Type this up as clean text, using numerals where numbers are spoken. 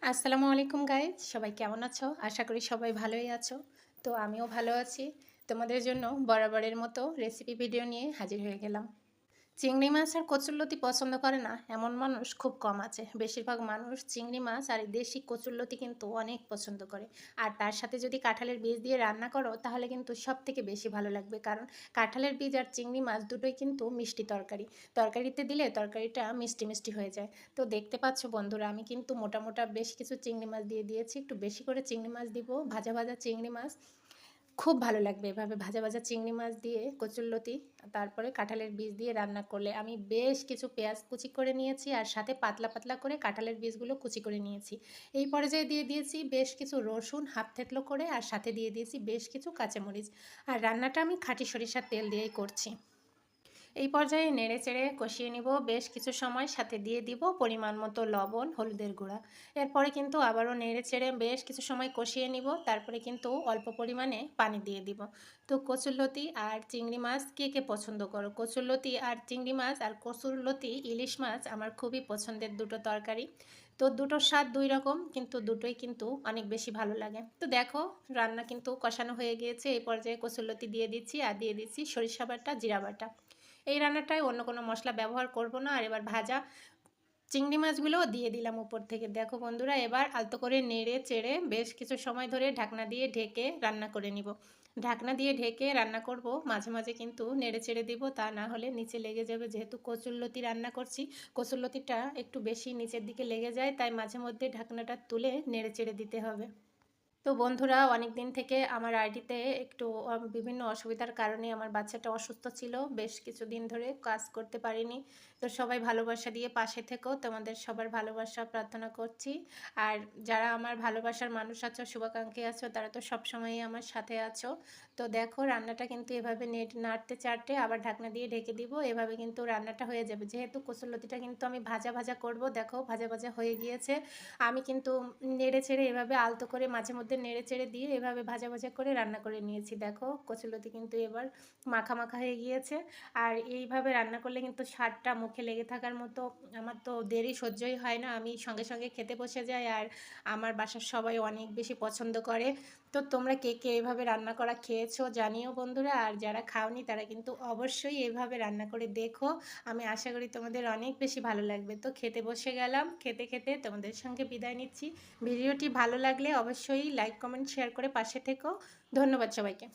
আসসালামু আলাইকুম গাইজ, সবাই কেমন আছো? আশা করি সবাই ভালোই আছো। তো আমিও ভালো আছি। তোমাদের জন্য বরাবরের মতো রেসিপি ভিডিও নিয়ে হাজির হয়ে গেলাম। চিংড়ি মাছ আর কচুরলতি পছন্দ করে না এমন মানুষ খুব কম আছে। বেশিরভাগ মানুষ চিংড়ি মাছ আর এই দেশি কচুরলতি কিন্তু অনেক পছন্দ করে। আর তার সাথে যদি কাঁঠালের বীজ দিয়ে রান্না করো তাহলে কিন্তু সব থেকে বেশি ভালো লাগবে, কারণ কাঁঠালের বীজ আর চিংড়ি মাছ দুটোই কিন্তু মিষ্টি তরকারি। তরকারিতে দিলে তরকারিটা মিষ্টি মিষ্টি হয়ে যায়। তো দেখতে পাচ্ছ বন্ধুরা, আমি কিন্তু মোটা মোটা বেশ কিছু চিংড়ি মাছ দিয়ে দিয়েছি। একটু বেশি করে চিংড়ি মাছ দিব, ভাজা ভাজা চিংড়ি মাছ। খুব ভালো লাগবে এভাবে ভাজা ভাজা চিংড়ি মাছ দিয়ে কচুরলতি, তারপরে কাঁঠালের বীজ দিয়ে রান্না করলে। আমি বেশ কিছু পেঁয়াজ কুচি করে নিয়েছি আর সাথে পাতলা পাতলা করে কাঁঠালের বীজগুলো কুচি করে নিয়েছি। এই পর্যায়ে দিয়ে দিয়েছি বেশ কিছু রসুন হাফ থেতলো করে, আর সাথে দিয়ে দিয়েছি বেশ কিছু কাঁচামরিচ। আর রান্নাটা আমি খাঁটি সরিষার তেল দিয়েই করছি। এই পর্যায়ে নেড়ে চেড়ে কষিয়ে নিব বেশ কিছু সময়, সাথে দিয়ে দিব পরিমাণ মতো লবণ, হলুদের গুঁড়া। এরপরে কিন্তু আবারও নেড়ে চেড়ে বেশ কিছু সময় কষিয়ে নিব, তারপরে কিন্তু অল্প পরিমাণে পানি দিয়ে দিব। তো কচুরলতি আর চিংড়ি মাছ কে কে পছন্দ করো? কচুরলতি আর চিংড়ি মাছ আর কচুরলতি ইলিশ মাছ আমার খুবই পছন্দের দুটো তরকারি। তো দুটোর স্বাদ দুই রকম, কিন্তু দুটোই কিন্তু অনেক বেশি ভালো লাগে। তো দেখো, রান্না কিন্তু কষানো হয়ে গিয়েছে। এই পর্যায়ে কচুরলতি দিয়ে দিচ্ছি আর দিয়ে দিচ্ছি সরিষা বাটা, জিরা বাটা। এই রান্নাটায় অন্য কোনো মশলা ব্যবহার করব না। আর এবার ভাজা চিংড়ি মাছগুলোও দিয়ে দিলাম উপর থেকে। দেখো বন্ধুরা, এবার আলতো করে নেড়ে চেড়ে বেশ কিছু সময় ধরে ঢাকনা দিয়ে ঢেকে রান্না করে নিব। ঢাকনা দিয়ে ঢেকে রান্না করব, মাঝে মাঝে কিন্তু নেড়ে চেড়ে দিব, তা না হলে নিচে লেগে যাবে। যেহেতু কচুরলতি রান্না করছি, কচুরলতিটা একটু বেশি নিচের দিকে লেগে যায়, তাই মাঝে মধ্যে ঢাকনাটা তুলে নেড়ে চেড়ে দিতে হবে। তো বন্ধুরা, অনেক দিন থেকে আমার আইডিতে একটু বিভিন্ন অসুবিধার কারণে আমার বাচ্চাটা অসুস্থ ছিল, বেশ কিছুদিন ধরে কাজ করতে পারিনি। তো সবাই ভালোবাসা দিয়ে পাশে থেকেও তোমাদের সবার ভালোবাসা প্রার্থনা করছি। আর যারা আমার ভালোবাসার মানুষ আছো, শুভাকাঙ্ক্ষী আছো, তারা তো সবসময়ই আমার সাথে আছো। তো দেখো, রান্নাটা কিন্তু এভাবে নাড়তে চাড়তে আবার ঢাকনা দিয়ে ঢেকে দিব। এভাবে কিন্তু রান্নাটা হয়ে যাবে। যেহেতু কচুরলতিটা কিন্তু আমি ভাজা ভাজা করব, দেখো ভাজা ভাজা হয়ে গিয়েছে। আমি কিন্তু নেড়ে চেড়ে এভাবে আলতো করে মাঝে মধ্যে নেড়ে চেড়ে দিয়ে এভাবে ভাজা ভাজা করে রান্না করে নিয়েছি। দেখো কচুলতি কিন্তু এবার মাখা মাখা হয়ে গিয়েছে। আর এইভাবে রান্না করলে কিন্তু স্বাদটা মুখে লেগে থাকার মতো। আমার তো দেরি সহ্যই হয় না, আমি সঙ্গে সঙ্গে খেতে বসে যাই। আর আমার বাসার সবাই অনেক বেশি পছন্দ করে। তো তোমরা কে কে এইভাবে রান্না করা খেয়েছো জানিও বন্ধুরা। আর যারা খাওনি তারা কিন্তু অবশ্যই এইভাবে রান্না করে দেখো। আমি আশা করি তোমাদের অনেক বেশি ভালো লাগবে। তো খেতে বসে গেলাম, খেতে খেতে তোমাদের সঙ্গে বিদায় নিচ্ছি। ভিডিওটি ভালো লাগলে অবশ্যই লাইক কমেন্ট শেয়ার করে পাশে থেকো। ধন্যবাদ সবাইকে।